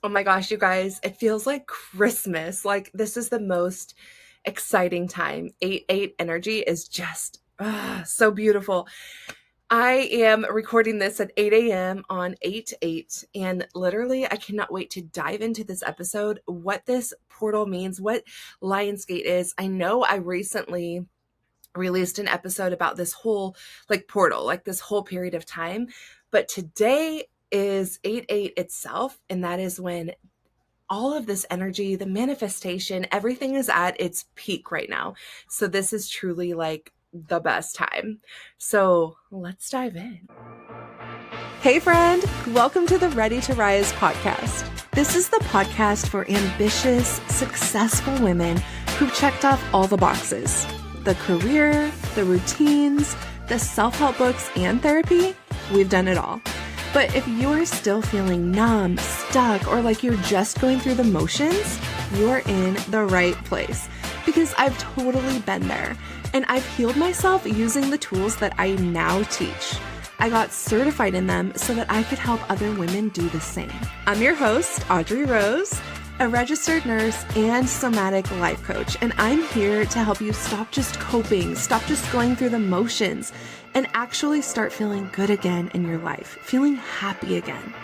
Oh my gosh, you guys, it feels like Christmas. Like this is the most exciting time. 8-8 energy is just so beautiful. I am recording this at 8 a.m. on 8/8, and literally I cannot wait to dive into this episode, what this portal means, what Lionsgate is. I know I recently released an episode about this whole like portal, like this whole period of time, but today is 8/8 itself, and that is when all of this energy, the manifestation, everything is at its peak right now. So this is truly like the best time. So let's dive in. Hey, friend, welcome to the Ready to Rise podcast. This is the podcast for ambitious, successful women who've checked off all the boxes: the career, the routines, the self-help books, and therapy. We've done it all. But if you're still feeling numb, stuck, or like you're just going through the motions, you're in the right place, because I've totally been there, and I've healed myself using the tools that I now teach. I got certified in them so that I could help other women do the same. I'm your host, Audrey Rose, a registered nurse and somatic life coach, and I'm here to help you stop just coping, stop just going through the motions, and actually start feeling good again in your life, feeling happy again.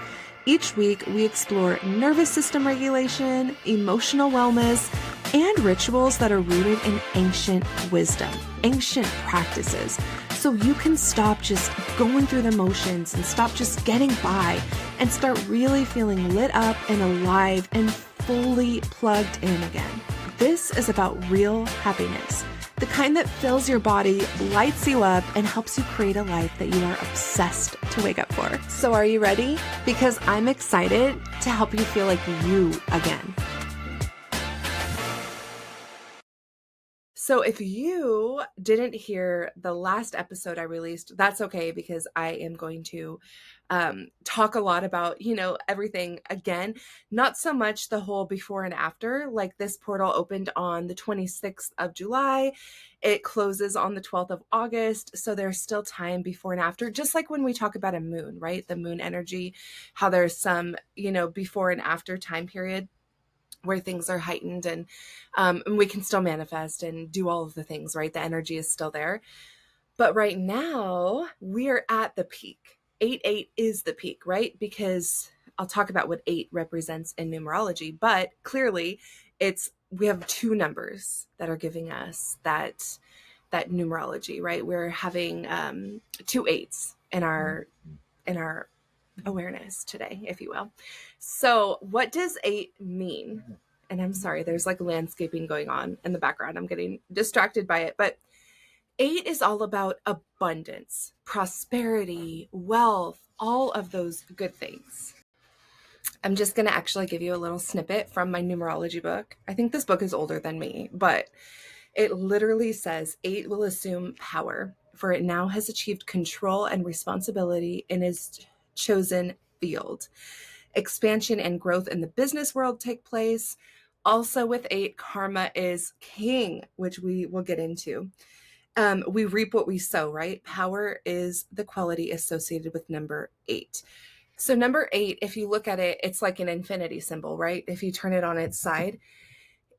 Each week, we explore nervous system regulation, emotional wellness, and rituals that are rooted in ancient wisdom, ancient practices, so you can stop just going through the motions and stop just getting by and start really feeling lit up and alive and fully plugged in again. This is about real happiness, the kind that fills your body, lights you up, and helps you create a life that you are obsessed to wake up for. So are you ready? Because I'm excited to help you feel like you again. So if you didn't hear the last episode I released, that's okay, because I am going to talk a lot about, everything again, not so much the whole before and after. Like, this portal opened on the 26th of July. It closes on the 12th of August. So there's still time before and after, just like when we talk about a moon, right? The moon energy, how there's some, before and after time period where things are heightened, and we can still manifest and do all of the things, right? The energy is still there. But right now we are at the peak. 8/8 is the peak, right? Because I'll talk about what 8 represents in numerology, but clearly we have two numbers that are giving us that numerology, right? We're having two 8s in our awareness today, if you will. So what does 8 mean? And I'm sorry, there's like landscaping going on in the background. I'm getting distracted by it. But 8 is all about abundance, prosperity, wealth, all of those good things. I'm just going to actually give you a little snippet from my numerology book. I think this book is older than me, but it literally says 8 will assume power, for it now has achieved control and responsibility in its chosen field. Expansion and growth in the business world take place. Also with 8, karma is king, which we will get into. We reap what we sow, right? Power is the quality associated with number 8. So number 8, if you look at it, it's like an infinity symbol, right? If you turn it on its side,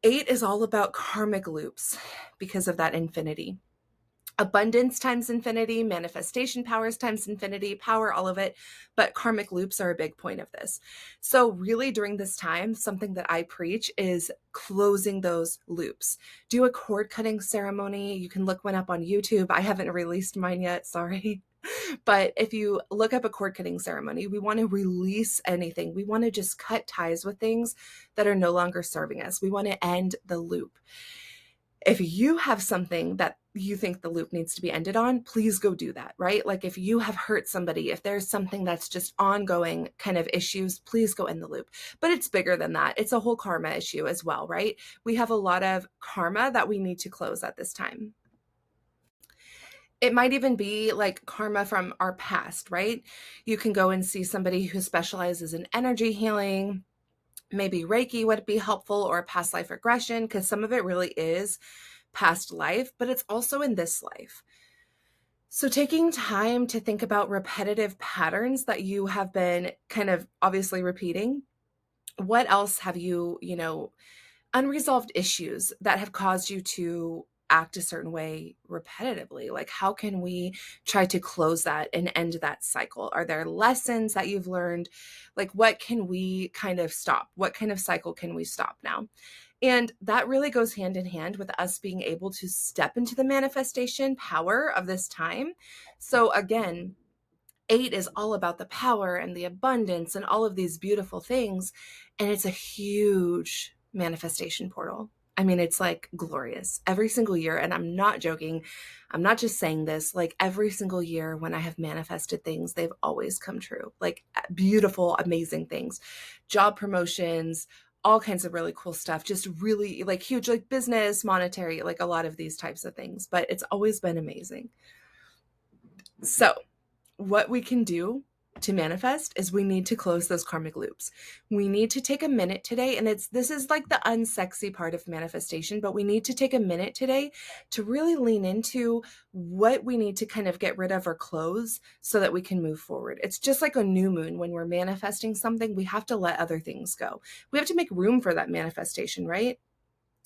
8 is all about karmic loops because of that infinity. Abundance times infinity, manifestation powers times infinity, power, all of it. But karmic loops are a big point of this. So really during this time, something that I preach is closing those loops. Do a cord cutting ceremony. You can look one up on YouTube. I haven't released mine yet, sorry. But if you look up a cord cutting ceremony, we want to release anything. We want to just cut ties with things that are no longer serving us. We want to end the loop. If you have something that you think the loop needs to be ended on, please go do that, right? Like if you have hurt somebody, if there's something that's just ongoing kind of issues, please go end the loop. But it's bigger than that. It's a whole karma issue as well, right? We have a lot of karma that we need to close at this time. It might even be like karma from our past, right? You can go and see somebody who specializes in energy healing. Maybe Reiki would be helpful, or past life regression, because some of it really is past life, but it's also in this life. So taking time to think about repetitive patterns that you have been kind of obviously repeating, What else have you, unresolved issues that have caused you to act a certain way repetitively? Like, how can we try to close that and end that cycle? Are there lessons that you've learned? Like, what can we kind of stop? What kind of cycle can we stop now? And that really goes hand in hand with us being able to step into the manifestation power of this time. So, again, 8 is all about the power and the abundance and all of these beautiful things. And it's a huge manifestation portal. I mean, it's like glorious every single year. And I'm not joking. I'm not just saying this. Like every single year when I have manifested things, they've always come true. Like beautiful, amazing things, job promotions, all kinds of really cool stuff, just really like huge, like business, monetary, like a lot of these types of things. But it's always been amazing. So, what we can do to manifest is we need to close those karmic loops. We need to take a minute today, and this is like the unsexy part of manifestation, but we need to take a minute today to really lean into what we need to kind of get rid of or close so that we can move forward. It's just like a new moon. When we're manifesting something, we have to let other things go. We have to make room for that manifestation, right?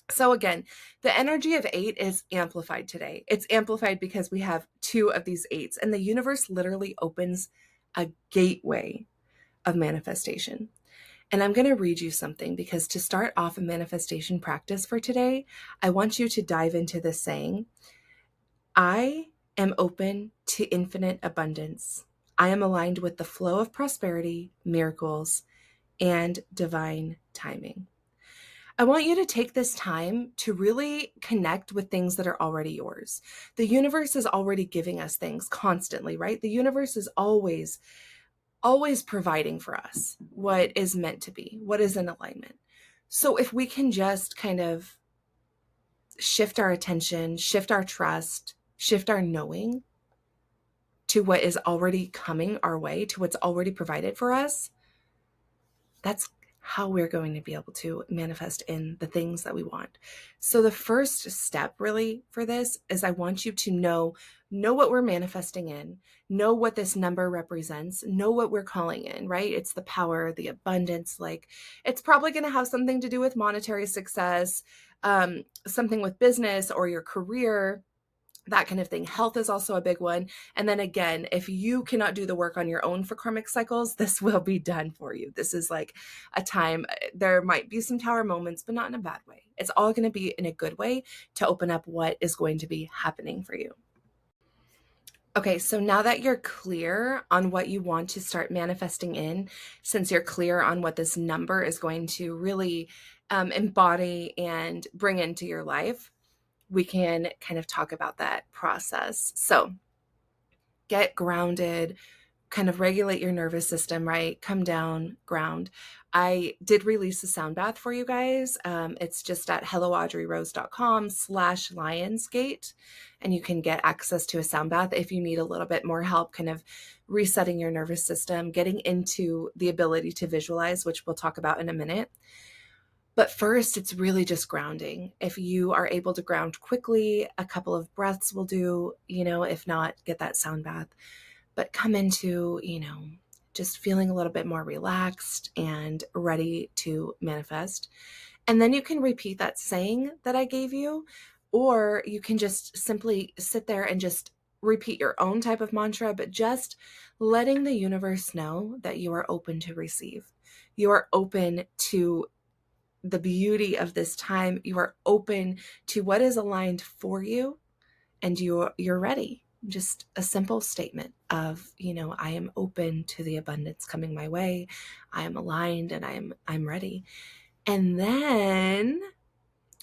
So again, the energy of 8 is amplified today. It's amplified because we have 2 of these 8s, and the universe literally opens a gateway of manifestation. And I'm going to read you something because to start off a manifestation practice for today, I want you to dive into this saying, I am open to infinite abundance. I am aligned with the flow of prosperity, miracles, and divine timing. I want you to take this time to really connect with things that are already yours. The universe is already giving us things constantly, right? The universe is always providing for us what is meant to be, what is in alignment. So if we can just kind of shift our attention, shift our trust, shift our knowing to what is already coming our way, to what's already provided for us, that's how we're going to be able to manifest in the things that we want. So the first step really for this is I want you to know what we're manifesting in, know what this number represents, know what we're calling in, right? It's the power, the abundance, like it's probably going to have something to do with monetary success, something with business or your career, that kind of thing. Health is also a big one. And then again, if you cannot do the work on your own for karmic cycles, this will be done for you. This is like a time, there might be some tower moments, but not in a bad way. It's all going to be in a good way to open up what is going to be happening for you. Okay, so now that you're clear on what you want to start manifesting in, since you're clear on what this number is going to really embody and bring into your life, we can kind of talk about that process. So get grounded, kind of regulate your nervous system, right? Come down, ground. I did release a sound bath for you guys. It's just at helloaudreyrose.com/lionsgate. And you can get access to a sound bath if you need a little bit more help kind of resetting your nervous system, getting into the ability to visualize, which we'll talk about in a minute. But first, it's really just grounding. If you are able to ground quickly, a couple of breaths will do, if not, get that sound bath. But come into, just feeling a little bit more relaxed and ready to manifest. And then you can repeat that saying that I gave you, or you can just simply sit there and just repeat your own type of mantra, but just letting the universe know that you are open to receive. You are open to the beauty of this time. You are open to what is aligned for you, and you're ready. Just a simple statement of, I am open to the abundance coming my way. I am aligned and I'm ready. And then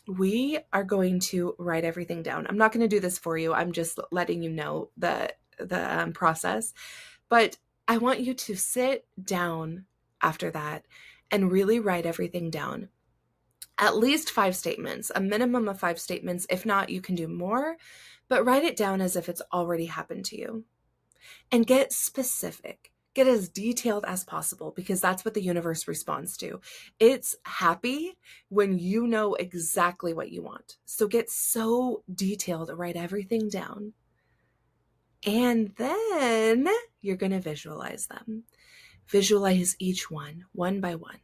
we are going to write everything down. I'm not going to do this for you. I'm just letting you know the process. But I want you to sit down after that and really write everything down. At least 5 statements, a minimum of 5 statements. If not, you can do more, but write it down as if it's already happened to you. And get specific. Get as detailed as possible because that's what the universe responds to. It's happy when you know exactly what you want. So get so detailed, write everything down. And then you're going to visualize them. Visualize each one by one.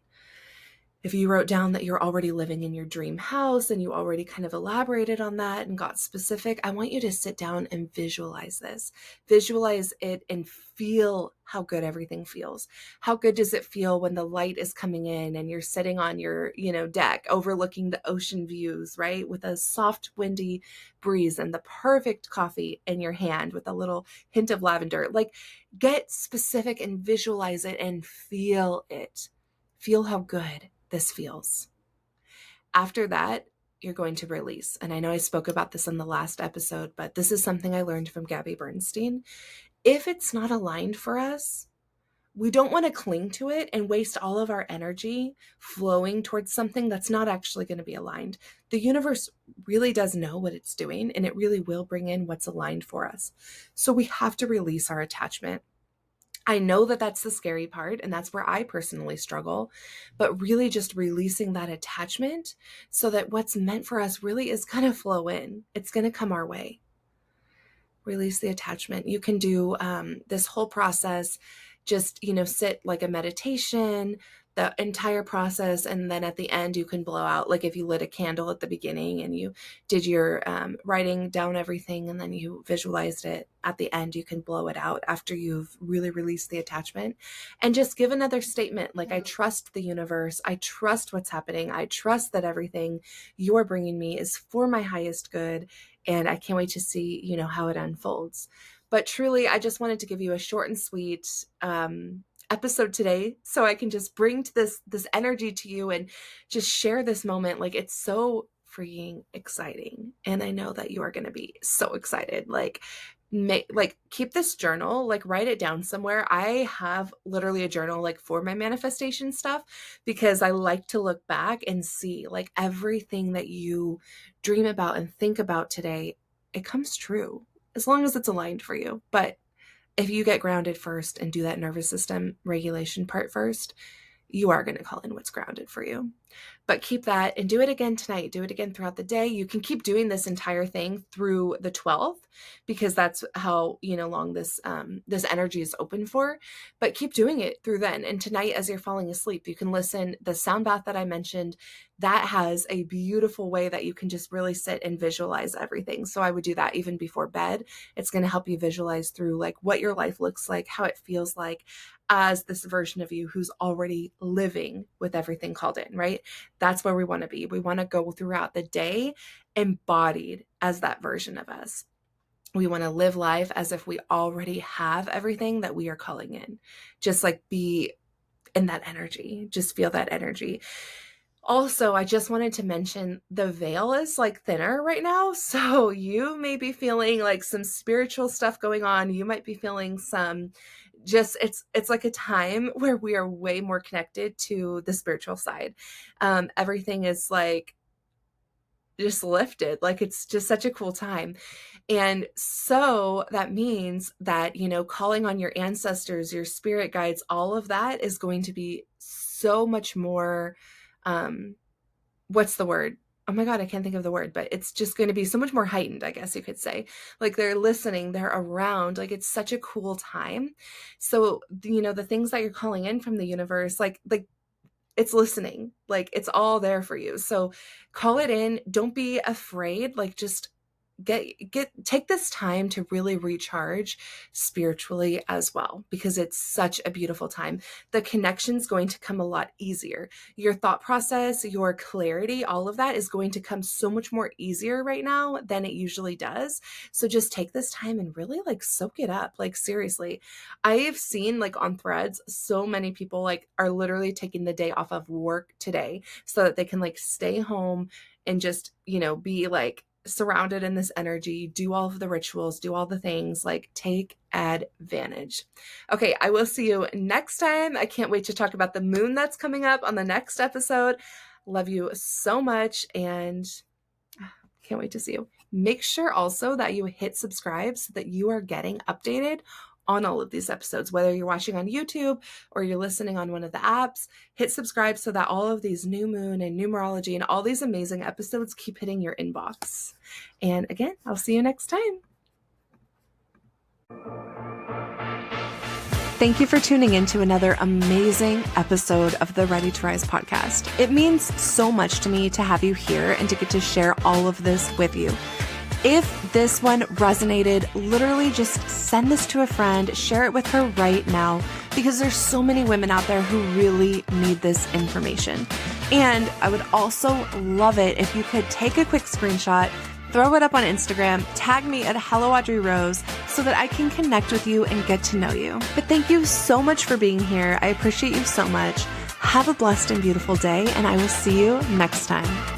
If you wrote down that you're already living in your dream house and you already kind of elaborated on that and got specific, I want you to sit down and visualize this. Visualize it and feel how good everything feels. How good does it feel when the light is coming in and you're sitting on your, deck overlooking the ocean views, right? With a soft, windy breeze and the perfect coffee in your hand with a little hint of lavender. Like, get specific and visualize it and feel it. Feel how good this feels. After that, you're going to release. And I know I spoke about this in the last episode, but this is something I learned from Gabby Bernstein. If it's not aligned for us, we don't want to cling to it and waste all of our energy flowing towards something that's not actually going to be aligned. The universe really does know what it's doing, and it really will bring in what's aligned for us. So we have to release our attachment. I know that that's the scary part, and that's where I personally struggle, but really just releasing that attachment so that what's meant for us really is going to flow in. It's going to come our way. Release the attachment. You can do this whole process, just, sit like a meditation, the entire process. And then at the end, you can blow out, like if you lit a candle at the beginning and you did your writing down everything and then you visualized it at the end, you can blow it out after you've really released the attachment and just give another statement. Like, I trust the universe. I trust what's happening. I trust that everything you're bringing me is for my highest good. And I can't wait to see, how it unfolds. But truly, I just wanted to give you a short and sweet episode today so I can just bring to this energy to you and just share this moment. Like, it's so freaking exciting. And I know that you are going to be so excited. Like, keep this journal, like write it down somewhere. I have literally a journal like for my manifestation stuff because I like to look back and see like everything that you dream about and think about today, it comes true as long as it's aligned for you. But if you get grounded first and do that nervous system regulation part first, you are going to call in what's grounded for you. But keep that and do it again tonight. Do it again throughout the day. You can keep doing this entire thing through the 12th because that's how, long this energy is open for. But keep doing it through then. And tonight, as you're falling asleep, you can listen. The sound bath that I mentioned, that has a beautiful way that you can just really sit and visualize everything. So I would do that even before bed. It's going to help you visualize through like what your life looks like, how it feels like as this version of you who's already living with everything called in, right? That's where we want to be. We want to go throughout the day embodied as that version of us. We want to live life as if we already have everything that we are calling in. Just like be in that energy. Just feel that energy. Also, I just wanted to mention the veil is like thinner right now. So you may be feeling like some spiritual stuff going on. You might be feeling some it's like a time where we are way more connected to the spiritual side. Everything is like just lifted. Like, it's just such a cool time. And so that means that, calling on your ancestors, your spirit guides, all of that is going to be so much more, what's the word? Oh my God, I can't think of the word, but it's just going to be so much more heightened, I guess you could say. Like, they're listening, they're around, like it's such a cool time. So, the things that you're calling in from the universe, like it's listening, like it's all there for you. So call it in. Don't be afraid. Like, just take this time to really recharge spiritually as well, because it's such a beautiful time. The connection's going to come a lot easier. Your thought process, your clarity, all of that is going to come so much more easier right now than it usually does. So just take this time and really like soak it up. Like, seriously, I've seen like on Threads, so many people like are literally taking the day off of work today so that they can like stay home and just, be like surrounded in this energy, do all of the rituals, do all the things, like take advantage. Okay, I will see you next time. I can't wait to talk about the moon that's coming up on the next episode. Love you so much and can't wait to see you. Make sure also that you hit subscribe so that you are getting updated on all of these episodes, whether you're watching on YouTube or you're listening on one of the apps. Hit subscribe so that all of these new moon and numerology and all these amazing episodes keep hitting your inbox. And again, I'll see you next time. Thank you for tuning in to another amazing episode of the Ready to Rise podcast. It means so much to me to have you here and to get to share all of this with you. If this one resonated, literally just send this to a friend, share it with her right now, because there's so many women out there who really need this information. And I would also love it if you could take a quick screenshot, throw it up on Instagram, tag me at Hello Audrey Rose so that I can connect with you and get to know you. But thank you so much for being here. I appreciate you so much. Have a blessed and beautiful day, and I will see you next time.